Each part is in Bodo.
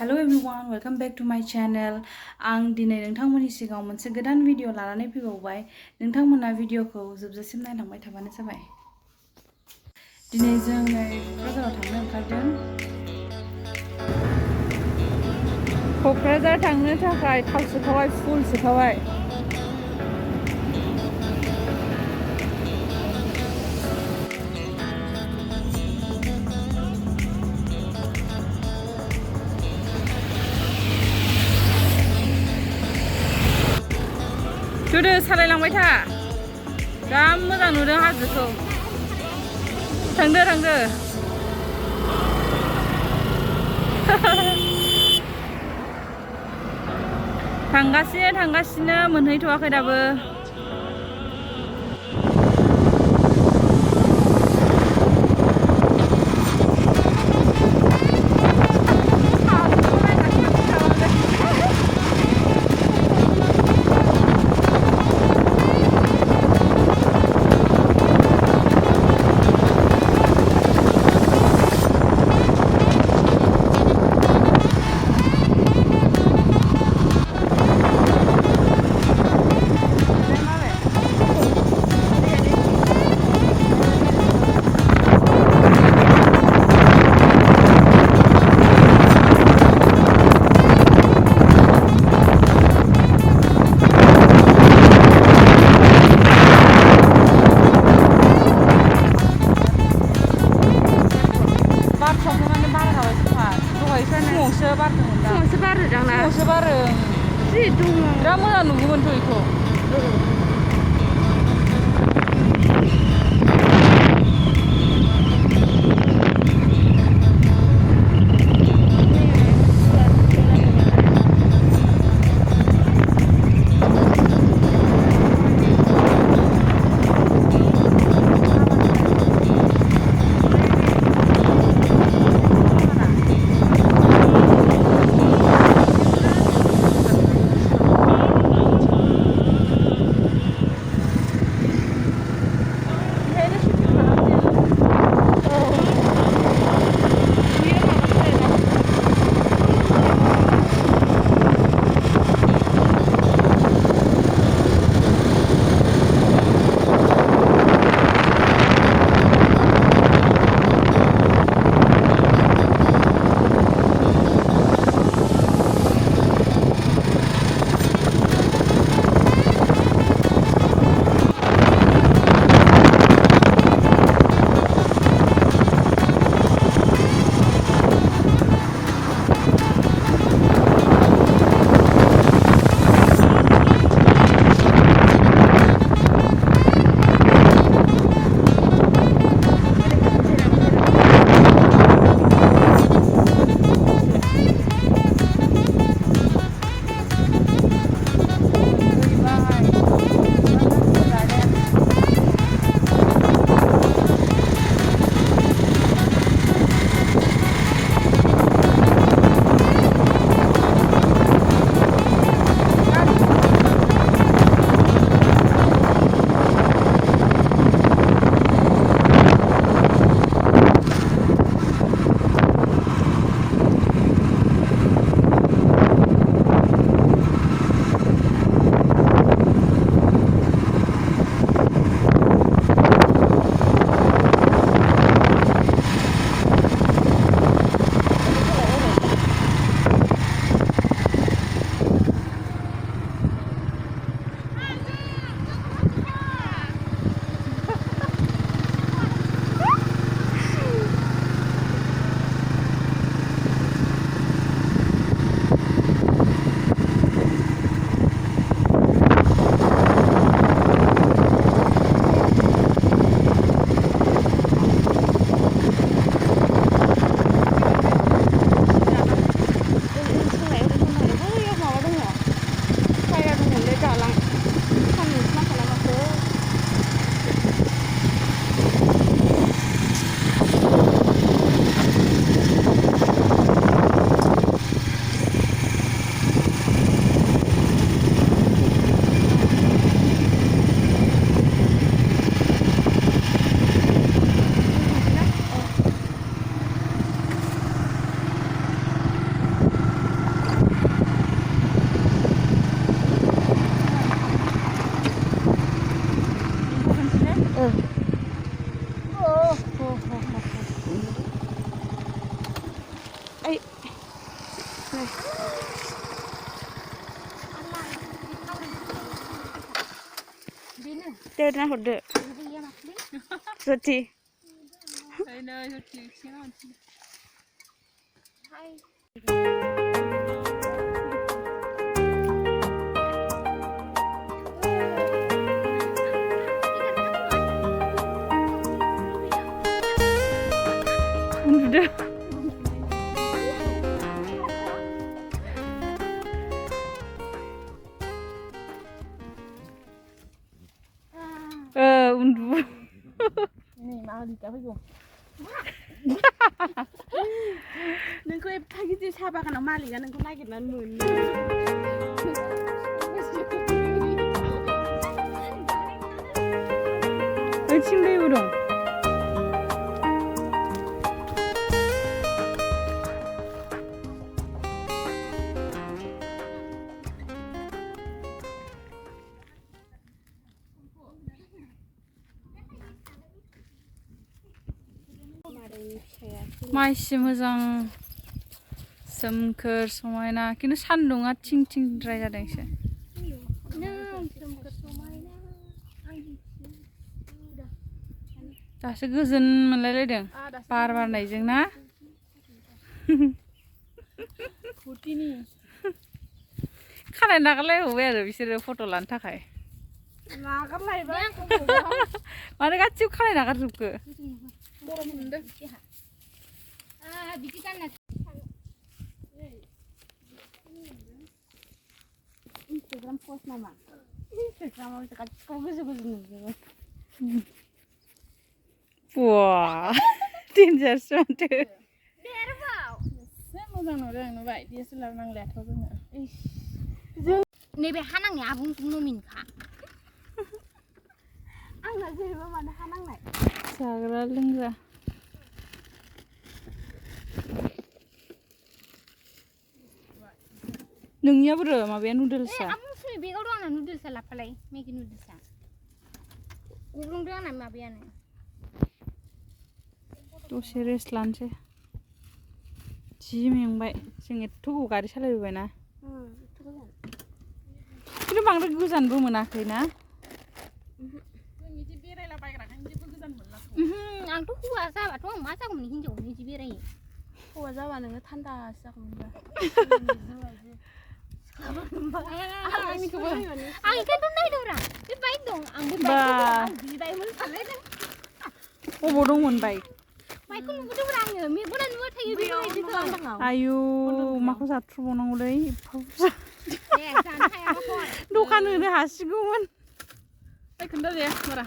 Hello everyone, welcome back to my channel. आं दिनै नोंथांमोननि सिगाङाव मोनसे गोदान भिडिअ लानानै फैबावबाय। नोंथांमोना भिडिअखौ जोबजासिम नायलांबाय थाबानो जाबाय। दिनै जों क'क्राझाराव थांनो ओंखारदों। क'क्राझार थांनो थाखाय थाव सोखाबाय, फुल सोखाबाय। गोदो सालायलांबाय था। जा मोजां नुदों हाजोखौ। थांदो। थांगासिनो मोनहैथ'वाखै दाबो। फुङावसो बारो जि दङ बिराद मोजां नुगौमोनथ' बेखौ। Terna horde. Joti. Udah. Undu. Ini mau dikasih gua. Nengko pagi itu siapa kan mali kan nengko lagi nan mun. Cimde urung. माइसि मोजां सोमखोर समायना खिन्थु सान्दुङा थिं थिंद्राय जादों एसे दासो गोजोन मोनलायलायदों बार बारनायजों ना खानाय नागारलायबावबाय आरो बिसोरो फट' लानो थाखाय नागारलायबाय मानो गासिबो खानाय नागारजोबखो गरम मोनदों बिदि गानना Instagram post nama. Instagram mau dekat kau gozo nih. Wah, danger banget. Berbau. Saya mau orang baik dia selalu nang lihat aku nih. Nih behanang ya abung numin kak. Angga sih mana hanang nih. Sagra lengga. नोंनिया बोरो माबाया नुडल्सआ आबुं सुइ बेगाव दं आंना नुडल्सआ लाफालाय मेगि नुडल्सआ गब्लंदों आंना माबायानो दसे रेस्ट लानोसै जि मेंबाय जों एथ' गोबाव गारि सालायबोबाय ना खिन्थु बांद्राय गोजानबो मोनाखै ना जों इदि बेरायला बायग्राखाय जेबो गोजान मोनला आंथ' हौवा जाबाथ' आं मा जागौमोन हिनजावनो इदि बेरायो हौवा जाबा नोङो थान्दासो जागौमोन आं इखायनोथ' नायदोंब्रा बे बाइक दं आंबो बाइक बिबायमोन सानलायदों अबाव दंमोन बाइक बाइकखौ नुबोदोंब्रा आङो मेगना नुवा थायो बेबायदिखौ आयु माखौ जाथ्रुबावनांगौलै एफा बुरजा दे जानो हायाबा दखान होनो हासिगौमोन खोन्था दे बारा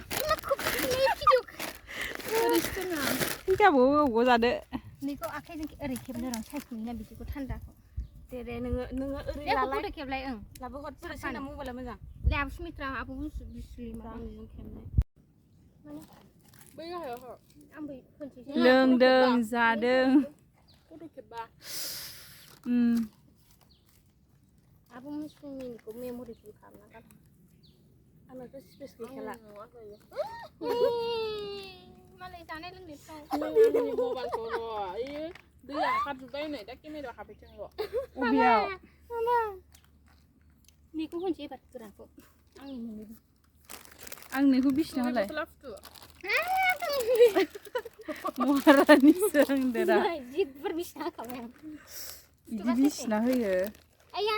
जाबावो जादो नैखौ आखाइजों ओरै खेबनो र' साइज नुयोना बिदिखौ थान्दाखौ दे नोङो ओरै लालाय खेबलाय ओं लाबो हरफोर साना मबाइला मोजां ले आब सुमित्रा आब बिसुलि माबाजों खेबनाय माने बै गाहायाव आं बै खनसे लोंदों जादों फट' खेबबा आब मुस्लिमनिखौ मेम'रि फुल खालामना गार आंनाथ' स्पेस गैखाला मालाय जानाय लोंनायफ्राव आंनि मबाइलखौ र' इयो दैया ओंखारजोब्बाय नै दा केमेरायाव हाबैथों र' अबेयाव बेखौ होनसै एबार गोरानखौ आंनि मोननैबो आंनिखौ बिसिना होलाय लाफुथु महारानिसो होनदोरा जिबफोर बिसिना होखाबाय आं बिदि बिसिना होयो आया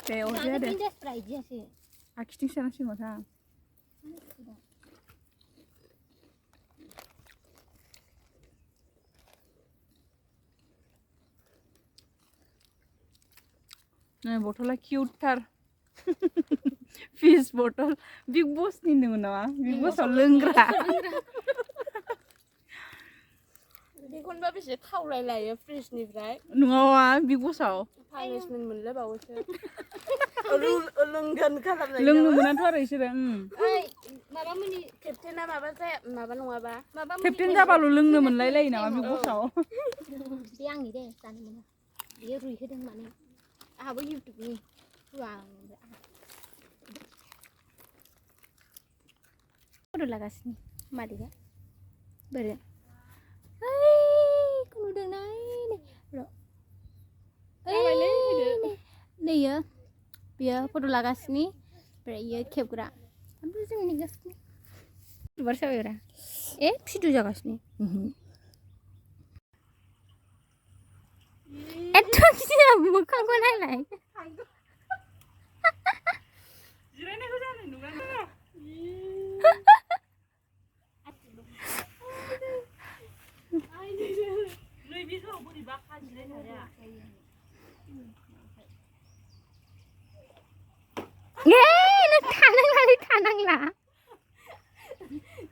दे अरजाया दे बिन्दासफ्रा इदियासो आखिथिं सानांसिगौ था बथला किउटथार फिस बथल बिग बसनि होनदोंमोन नामा बिग बसआव लोंग्रा बेखौनोबा बेसे थावलाय लायो फ्रिजनिफ्राय नङाबा बिग बसआव पानिशमेन्ट मोनलायबावोसो लोंगोन खालामनाय लोंनो मोनाथ' आरो इसोरो माबामोननि केप्टेना माबा जाया माबा नङाबा केप्टेन जाबाल' लोंनो मोनलाय लायो नामा बिग बसआव बे आंनि दे जानो मोना बेयो रुइहोदों माने आहाबो इउटुबनि हुआ फट' लागासिनो मालिका बोरो ओइ नुदों नाय र' इयो बियो फट' लागासिनो ओमफ्राय इयो खेबग्रा ओमफ्राय जों नेगासिनो बिबार साबायग्रा फिदु जागासिनो एथ' गिदिर मोखांखौ नायलाय जिरायनायखौ जानाय नङा नैबेखौ बोरैबा खाजिरायनो हाया थानांला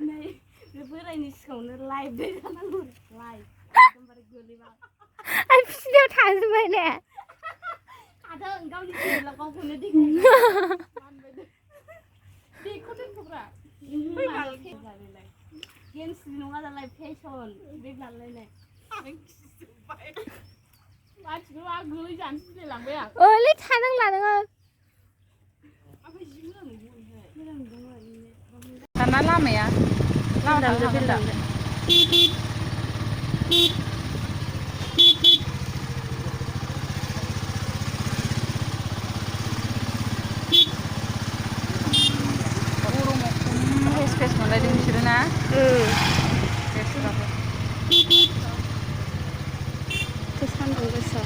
नै बे बोरायनि सिगाङावनो लाइभ दै जानांगौ लाइभ एकदमबारे गोलैबा आइ फिसिनायाव थाजोब्बाय ने खादों गावनि टेबोलाव गावखौनो देखायबाय बेखौ दोनथ'ब्रा गेन्सनि नङा दालाय फेसन बेग लालायनाय मानसिखौ आं गोलै जानोसो गिलायलांबाय आं ओलै थानांला नोङो ओमफ्राय जि मोजां नुदोंमोन दाना लामाया लामा फेस मोनलायदों बिसोरो ना फेसफ्राबो सान्दुं गोसा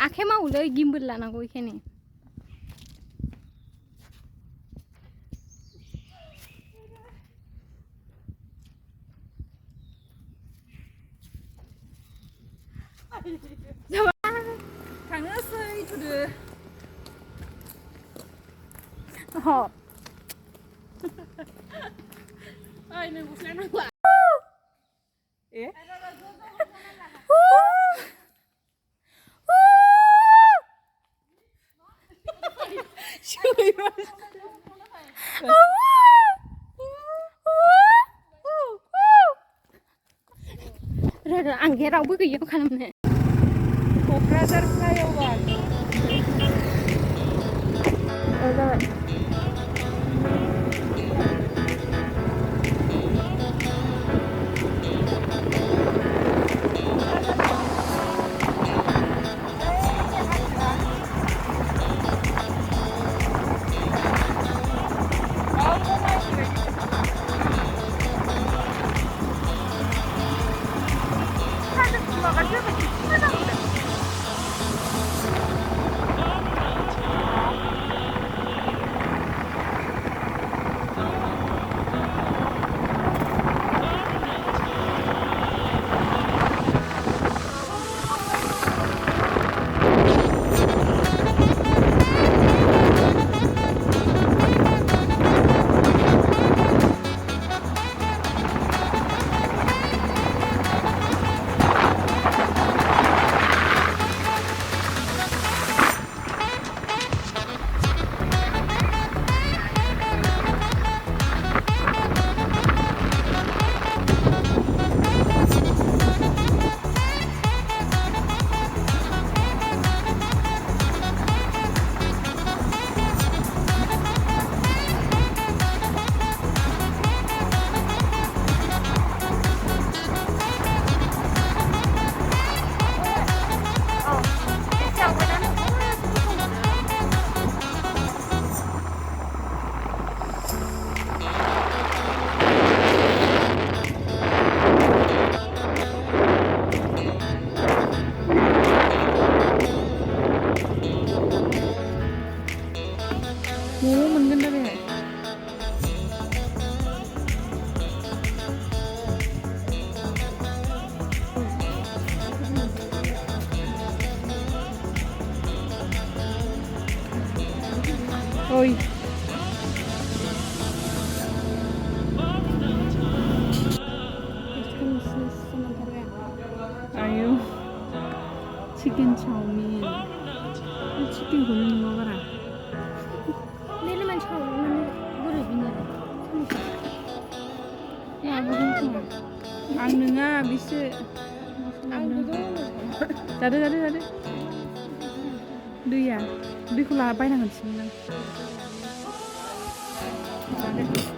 आखाइ मावोलै गिम्बोल लानांगौ बेखायनो थांनोसै थुदो ओइ नों गस्ला नांला आं रावबो गैया खालामनो क'क्राझार फ्लाइअभार जाबाय चिकेन चाउमिन चिकेनखौनो नुवा बारा मेरे मन चाउमिन बोरै बिनो माबागोन खोमा आं नङा बिसो जादो जादो जादो दैया दैखौ बायनांगोनसोमोन आं जादो